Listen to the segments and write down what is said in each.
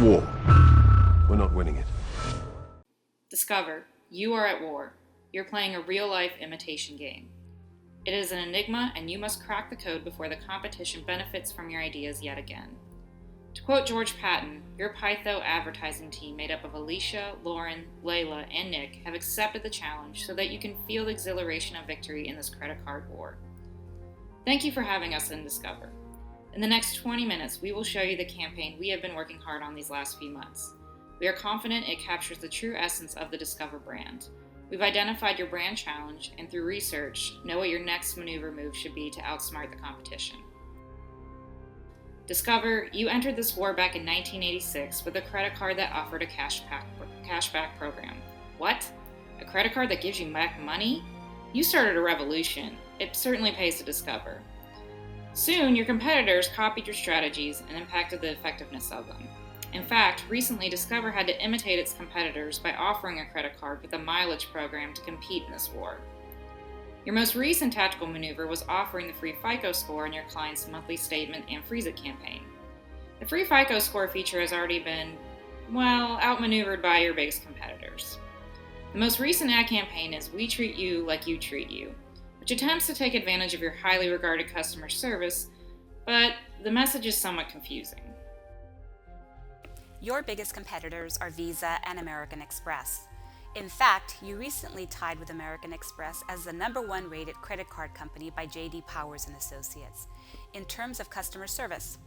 war. We're not winning it. Discover, you are at war. You're playing a real-life imitation game. It is an enigma, and you must crack the code before the competition benefits from your ideas yet again. To quote George Patton, your Pytho advertising team made up of Alicia, Lauren, Layla, and Nick have accepted the challenge so that you can feel the exhilaration of victory in this credit card war. Thank you for having us in Discover. In the next 20 minutes, we will show you the campaign we have been working hard on these last few months. We are confident it captures the true essence of the Discover brand. We've identified your brand challenge, and through research, know what your next maneuver move should be to outsmart the competition. Discover, you entered this war back in 1986 with a credit card that offered a cashback program. What? A credit card that gives you back money? You started a revolution. It certainly pays to discover. Soon, your competitors copied your strategies and impacted the effectiveness of them. In fact, recently Discover had to imitate its competitors by offering a credit card with a mileage program to compete in this war. Your most recent tactical maneuver was offering the free FICO score in your client's monthly statement and Freeze It campaign. The free FICO score feature has already been, outmaneuvered by your biggest competitors. The most recent ad campaign is We Treat You Like You Treat You, which attempts to take advantage of your highly regarded customer service, but the message is somewhat confusing. Your biggest competitors are Visa and American Express. In fact, you recently tied with American Express as the #1 rated credit card company by J.D. Powers and Associates in terms of customer service.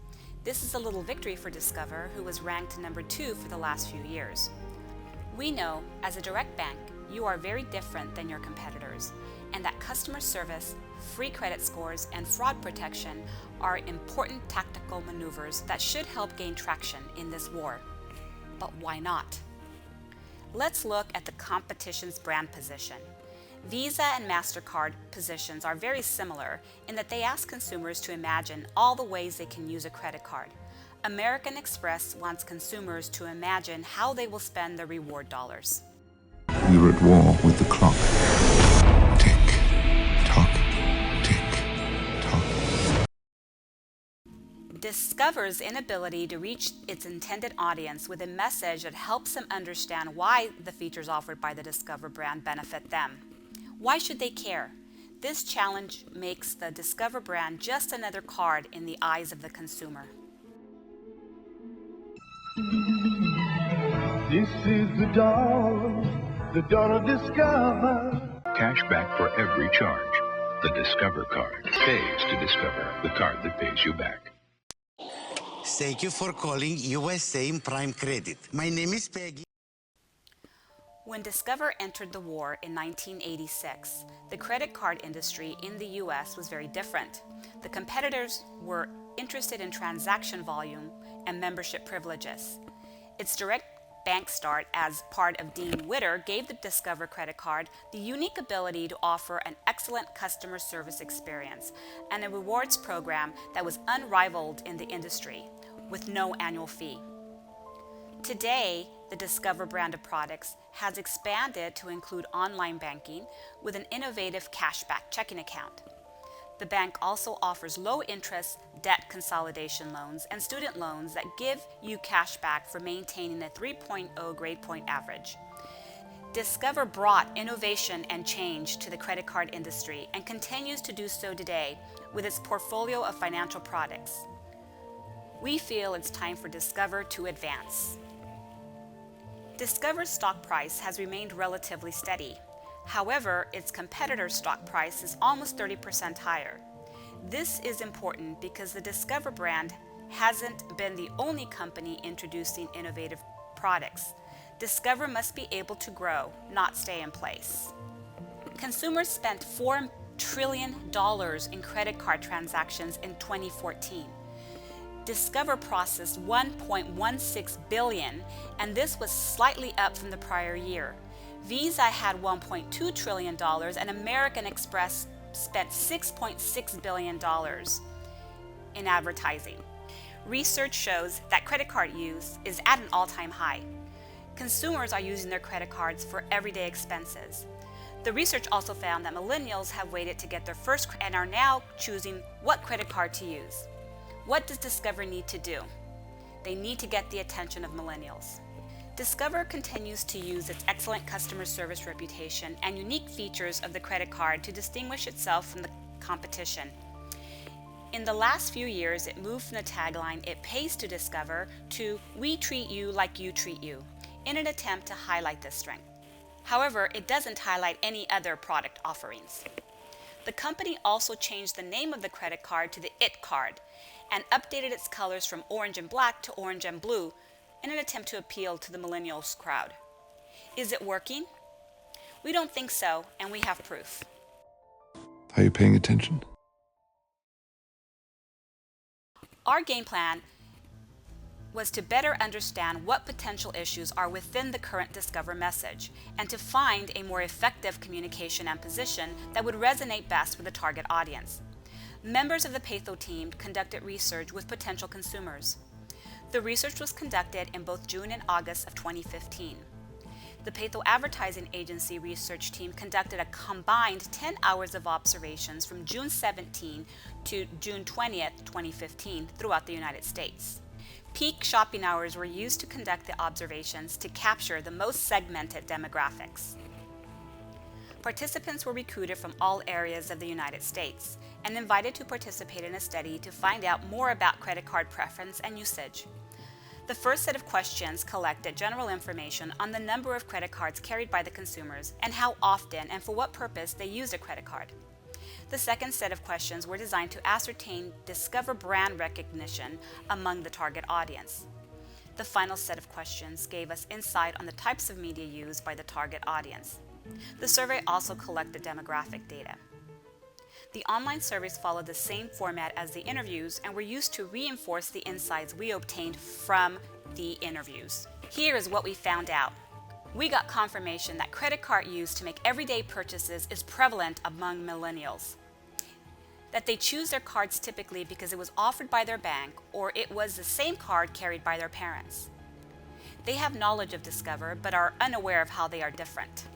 This is a little victory for Discover, who was ranked #2 for the last few years. We know, as a direct bank, you are very different than your competitors, and that customer service, free credit scores, and fraud protection are important tactical maneuvers that should help gain traction in this war. But why not? Let's look at the competition's brand position. Visa and MasterCard positions are very similar in that they ask consumers to imagine all the ways they can use a credit card. American Express wants consumers to imagine how they will spend their reward dollars. We were at war with the clock. Tick, tock, tick, tock. Discover's inability to reach its intended audience with a message that helps them understand why the features offered by the Discover brand benefit them. Why should they care? This challenge makes the Discover brand just another card in the eyes of the consumer. This is the dawn of Discover. Cashback for every charge. The Discover card pays to discover, the card that pays you back. Thank you for calling USA Prime Credit. My name is Peggy. When Discover entered the war in 1986, the credit card industry in the US was very different. The competitors were interested in transaction volume and membership privileges. Its direct bank start as part of Dean Witter gave the Discover credit card the unique ability to offer an excellent customer service experience and a rewards program that was unrivaled in the industry, with no annual fee. Today, the Discover brand of products has expanded to include online banking with an innovative cashback checking account. The bank also offers low-interest debt consolidation loans and student loans that give you cash back for maintaining a 3.0 grade point average. Discover brought innovation and change to the credit card industry and continues to do so today with its portfolio of financial products. We feel it's time for Discover to advance. Discover's stock price has remained relatively steady. However, its competitor's stock price is almost 30% higher. This is important because the Discover brand hasn't been the only company introducing innovative products. Discover must be able to grow, not stay in place. Consumers spent $4 trillion in credit card transactions in 2014. Discover processed $1.16 billion, and this was slightly up from the prior year. Visa had $1.2 trillion, and American Express spent $6.6 billion in advertising. Research shows that credit card use is at an all-time high. Consumers are using their credit cards for everyday expenses. The research also found that millennials have waited to get their first and are now choosing what credit card to use. What does Discover need to do? They need to get the attention of millennials. Discover continues to use its excellent customer service reputation and unique features of the credit card to distinguish itself from the competition. In the last few years, it moved from the tagline, "It pays to discover," to "We treat you like you treat you," in an attempt to highlight this strength. However, it doesn't highlight any other product offerings. The company also changed the name of the credit card to the IT card and updated its colors from orange and black to orange and blue in an attempt to appeal to the millennials crowd. Is it working? We don't think so, and we have proof. Are you paying attention? Our game plan was to better understand what potential issues are within the current Discover message and to find a more effective communication and position that would resonate best with the target audience. Members of the Patho team conducted research with potential consumers. The research was conducted in both June and August of 2015. The Patho Advertising Agency research team conducted a combined 10 hours of observations from June 17 to June 20th, 2015 throughout the United States. Peak shopping hours were used to conduct the observations to capture the most segmented demographics. Participants were recruited from all areas of the United States and invited to participate in a study to find out more about credit card preference and usage. The first set of questions collected general information on the number of credit cards carried by the consumers and how often and for what purpose they used a credit card. The second set of questions were designed to ascertain Discover brand recognition among the target audience. The final set of questions gave us insight on the types of media used by the target audience. The survey also collected demographic data. The online surveys followed the same format as the interviews and were used to reinforce the insights we obtained from the interviews. Here is what we found out. We got confirmation that credit card use to make everyday purchases is prevalent among millennials. That they choose their cards typically because it was offered by their bank or it was the same card carried by their parents. They have knowledge of Discover but are unaware of how they are different.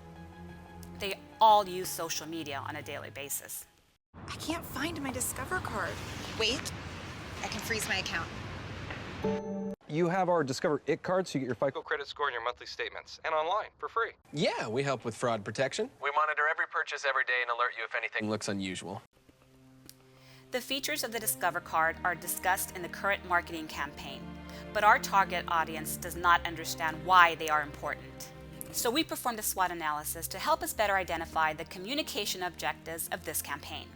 They all use social media on a daily basis. I can't find my Discover card. Wait, I can freeze my account. You have our Discover IT card, so you get your FICO credit score and your monthly statements, and online for free. Yeah, we help with fraud protection. We monitor every purchase every day and alert you if anything looks unusual. The features of the Discover card are discussed in the current marketing campaign, but our target audience does not understand why they are important. So we performed a SWOT analysis to help us better identify the communication objectives of this campaign.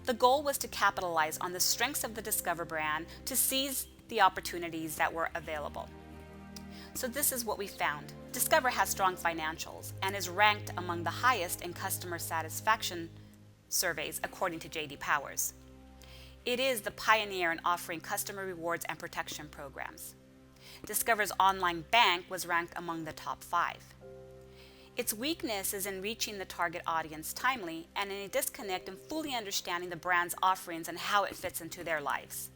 The goal was to capitalize on the strengths of the Discover brand to seize the opportunities that were available. So this is what we found. Discover has strong financials and is ranked among the highest in customer satisfaction surveys according to J.D. Powers. It is the pioneer in offering customer rewards and protection programs. Discover's online bank was ranked among the top 5. Its weakness is in reaching the target audience timely and in a disconnect in fully understanding the brand's offerings and how it fits into their lives.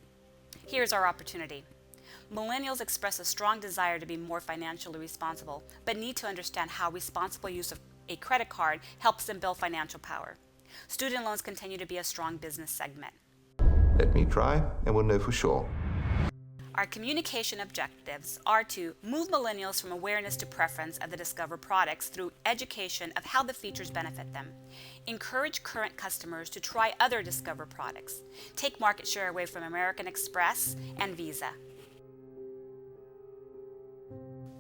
Here's our opportunity. Millennials express a strong desire to be more financially responsible, but need to understand how responsible use of a credit card helps them build financial power. Student loans continue to be a strong business segment. Let me try, and we'll know for sure. Our communication objectives are to move millennials from awareness to preference of the Discover products through education of how the features benefit them, encourage current customers to try other Discover products, take market share away from American Express and Visa.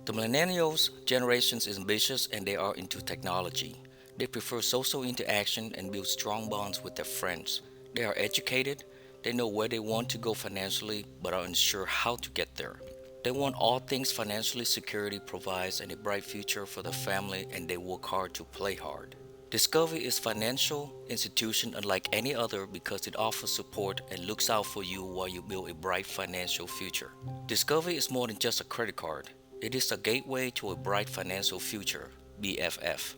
The millennials generation is ambitious and they are into technology. They prefer social interaction and build strong bonds with their friends. They are educated. They know where they want to go financially, but are unsure how to get there. They want all things financially security provides and a bright future for the family, and they work hard to play hard. Discover is a financial institution unlike any other because it offers support and looks out for you while you build a bright financial future. Discover is more than just a credit card. It is a gateway to a bright financial future. BFF.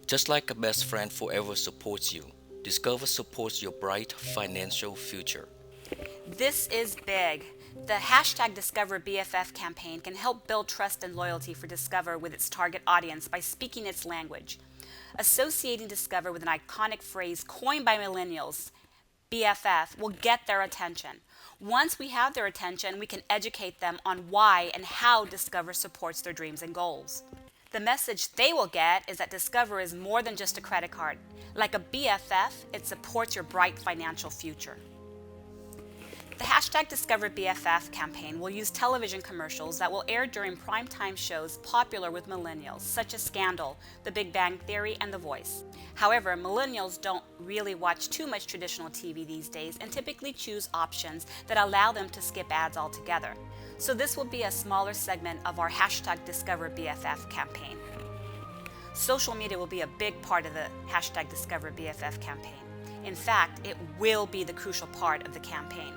Just like a best friend forever supports you, Discover supports your bright financial future. This is big. The hashtag DiscoverBFF campaign can help build trust and loyalty for Discover with its target audience by speaking its language. Associating Discover with an iconic phrase coined by millennials, BFF, will get their attention. Once we have their attention, we can educate them on why and how Discover supports their dreams and goals. The message they will get is that Discover is more than just a credit card. Like a BFF, it supports your bright financial future. The hashtag DiscoverBFF campaign will use television commercials that will air during primetime shows popular with millennials, such as Scandal, The Big Bang Theory, and The Voice. However, millennials don't really watch too much traditional TV these days and typically choose options that allow them to skip ads altogether. So this will be a smaller segment of our hashtag DiscoverBFF campaign. Social media will be a big part of the hashtag DiscoverBFF campaign. In fact, it will be the crucial part of the campaign.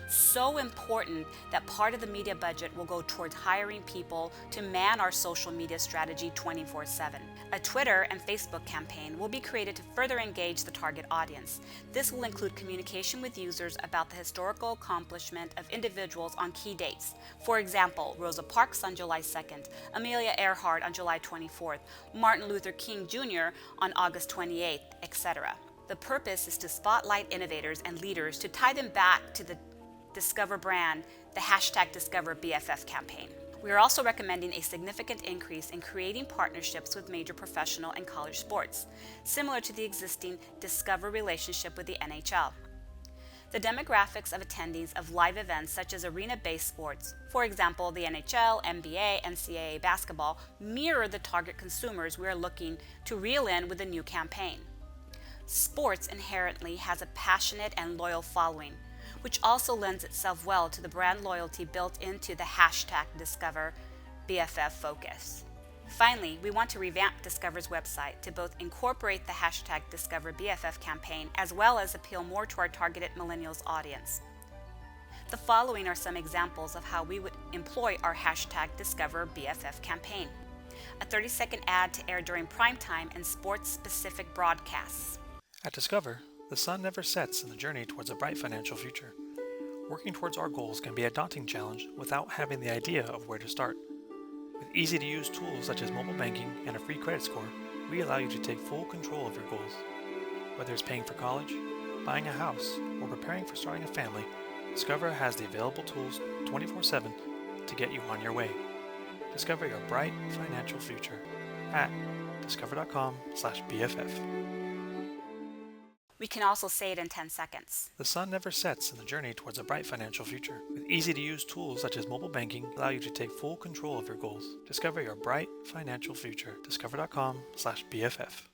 So important that part of the media budget will go towards hiring people to man our social media strategy 24/7. A Twitter and Facebook campaign will be created to further engage the target audience. This will include communication with users about the historical accomplishment of individuals on key dates. For example, Rosa Parks on July 2nd, Amelia Earhart on July 24th, Martin Luther King Jr. on August 28th, etc. The purpose is to spotlight innovators and leaders to tie them back to the Discover brand, the hashtag DiscoverBFF campaign. We are also recommending a significant increase in creating partnerships with major professional and college sports, similar to the existing Discover relationship with the NHL. The demographics of attendees of live events such as arena-based sports, for example, the NHL, NBA, NCAA basketball, mirror the target consumers we are looking to reel in with the new campaign. Sports inherently has a passionate and loyal following, which also lends itself well to the brand loyalty built into the hashtag DiscoverBFF focus. Finally, we want to revamp Discover's website to both incorporate the hashtag DiscoverBFF campaign as well as appeal more to our targeted millennials audience. The following are some examples of how we would employ our hashtag DiscoverBFF campaign. A 30-second ad to air during primetime and sports-specific broadcasts. At Discover, the sun never sets in the journey towards a bright financial future. Working towards our goals can be a daunting challenge without having the idea of where to start. With easy-to-use tools such as mobile banking and a free credit score, we allow you to take full control of your goals. Whether it's paying for college, buying a house, or preparing for starting a family, Discover has the available tools 24/7 to get you on your way. Discover your bright financial future at discover.com/BFF. We can also say it in 10 seconds. The sun never sets in the journey towards a bright financial future. With easy-to-use tools such as mobile banking, allow you to take full control of your goals. Discover your bright financial future. Discover.com/BFF.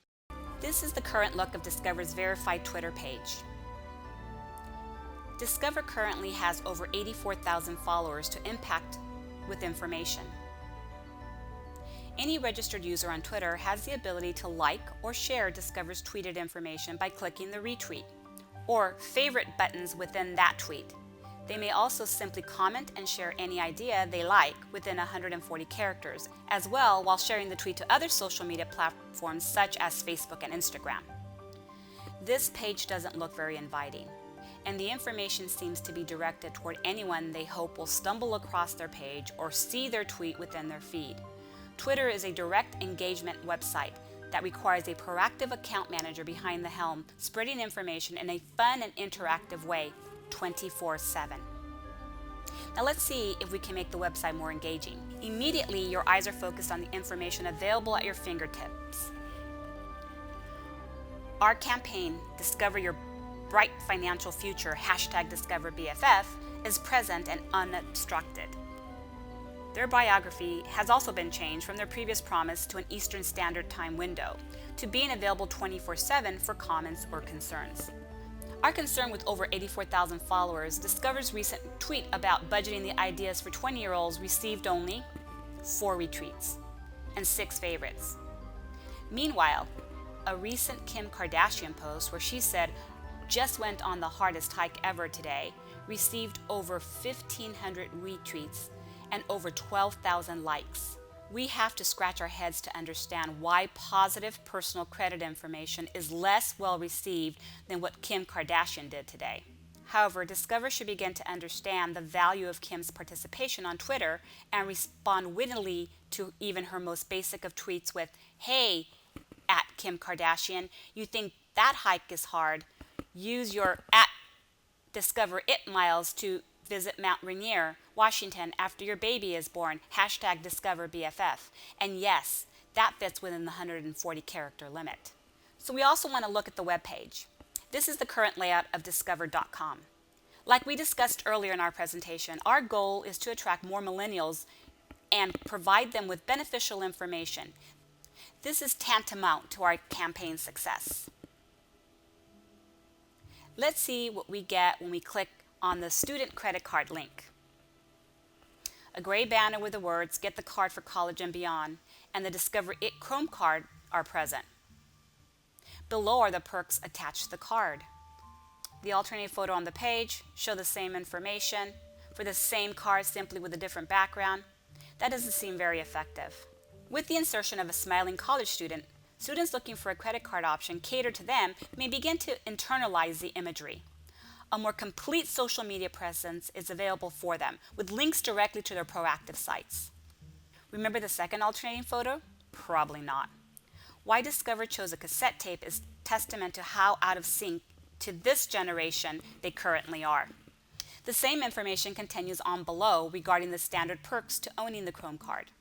This is the current look of Discover's verified Twitter page. Discover currently has over 84,000 followers to impact with information. Any registered user on Twitter has the ability to like or share Discover's tweeted information by clicking the retweet or favorite buttons within that tweet. They may also simply comment and share any idea they like within 140 characters, as well while sharing the tweet to other social media platforms such as Facebook and Instagram. This page doesn't look very inviting, and the information seems to be directed toward anyone they hope will stumble across their page or see their tweet within their feed. Twitter is a direct engagement website that requires a proactive account manager behind the helm, spreading information in a fun and interactive way, 24/7. Now let's see if we can make the website more engaging. Immediately, your eyes are focused on the information available at your fingertips. Our campaign, Discover Your Bright Financial Future, hashtag DiscoverBFF, is present and unobstructed. Their biography has also been changed from their previous promise to an Eastern Standard Time window to being available 24/7 for comments or concerns. Our concern with over 84,000 followers, Discover's recent tweet about budgeting the ideas for 20-year-olds received only 4 retweets and 6 favorites. Meanwhile, a recent Kim Kardashian post where she said, "Just went on the hardest hike ever today," received over 1,500 retweets and over 12,000 likes. We have to scratch our heads to understand why positive personal credit information is less well received than what Kim Kardashian did today. However, Discover should begin to understand the value of Kim's participation on Twitter and respond wittily to even her most basic of tweets with, "Hey, at Kim Kardashian, you think that hike is hard? Use your at Discover It miles to visit Mount Rainier, Washington after your baby is born. Hashtag Discover BFF." And yes, that fits within the 140 character limit. So we also want to look at the web page. This is the current layout of discover.com. Like we discussed earlier in our presentation, our goal is to attract more millennials and provide them with beneficial information. This is tantamount to our campaign success. Let's see what we get when we click on the student credit card link. A gray banner with the words "Get the card for college and beyond" and the Discover It Chrome card are present. Below are the perks attached to the card. The alternative photo on the page show the same information for the same card, simply with a different background. That doesn't seem very effective. With the insertion of a smiling college student, students looking for a credit card option catered to them may begin to internalize the imagery. A more complete social media presence is available for them, with links directly to their proactive sites. Remember the second alternating photo? Probably not. Why Discover chose a cassette tape is testament to how out of sync to this generation they currently are. The same information continues on below regarding the standard perks to owning the Chrome card.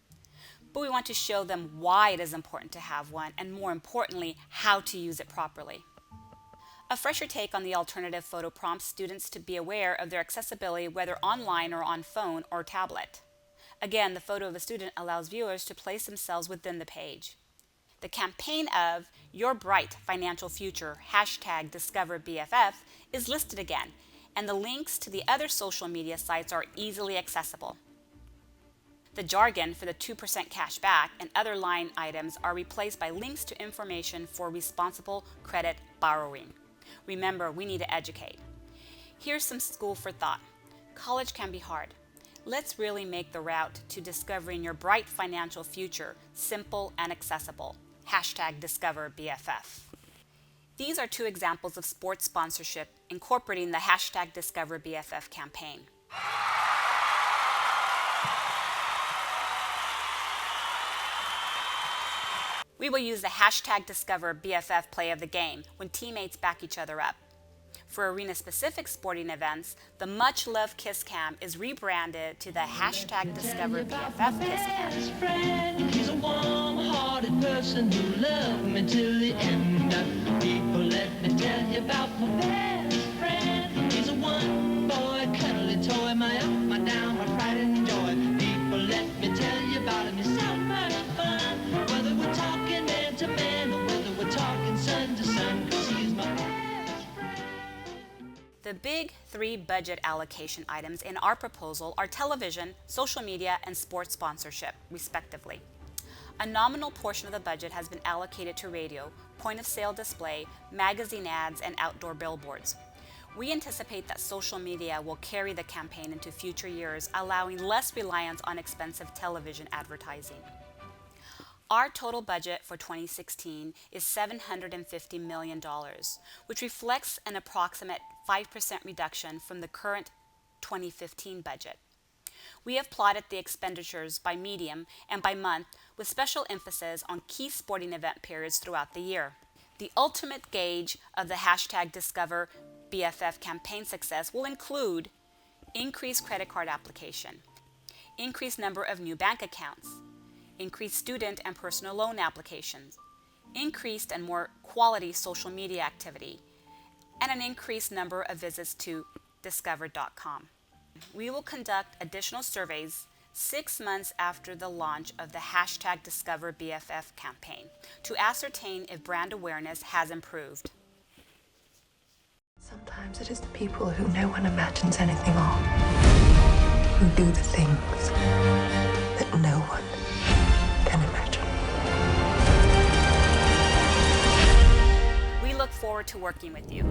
But we want to show them why it is important to have one, and more importantly, how to use it properly. A fresher take on the alternative photo prompts students to be aware of their accessibility, whether online or on phone or tablet. Again, the photo of a student allows viewers to place themselves within the page. The campaign of Your Bright Financial Future, hashtag Discover BFF, is listed again, and the links to the other social media sites are easily accessible. The jargon for the 2% cash back and other line items are replaced by links to information for responsible credit borrowing. Remember, we need to educate. Here's some school for thought. College can be hard. Let's really make the route to discovering your bright financial future simple and accessible. Hashtag Discover BFF. These are two examples of sports sponsorship incorporating the hashtag Discover BFF campaign. We will use the hashtag Discover BFF play of the game when teammates back each other up. For arena-specific sporting events, the much-loved Kiss Cam is rebranded to the hashtag Discover BFF Kiss Cam. He's a warm-hearted person who loved me till the end. People, let me tell you about my best friend. He's a one-boy, cuddly toy, my up, my down, my pride and joy. People, let me tell you about him. He's so much fun. Whether we're talking man to man or whether we're talking sun to sun, 'cause he's my best friend. The big three budget allocation items in our proposal are television, social media, and sports sponsorship, respectively. A nominal portion of the budget has been allocated to radio, point-of-sale display, magazine ads, and outdoor billboards. We anticipate that social media will carry the campaign into future years, allowing less reliance on expensive television advertising. Our total budget for 2016 is $750 million, which reflects an approximate 5% reduction from the current 2015 budget. We have plotted the expenditures by medium and by month, with special emphasis on key sporting event periods throughout the year. The ultimate gauge of the hashtag Discover BFF campaign success will include increased credit card application, increased number of new bank accounts, increased student and personal loan applications, increased and more quality social media activity, and an increased number of visits to discover.com. We will conduct additional surveys 6 months after the launch of the hashtag Discover BFF campaign to ascertain if brand awareness has improved. Sometimes it is the people who no one imagines anything of who do the things that no one can imagine. We look forward to working with you.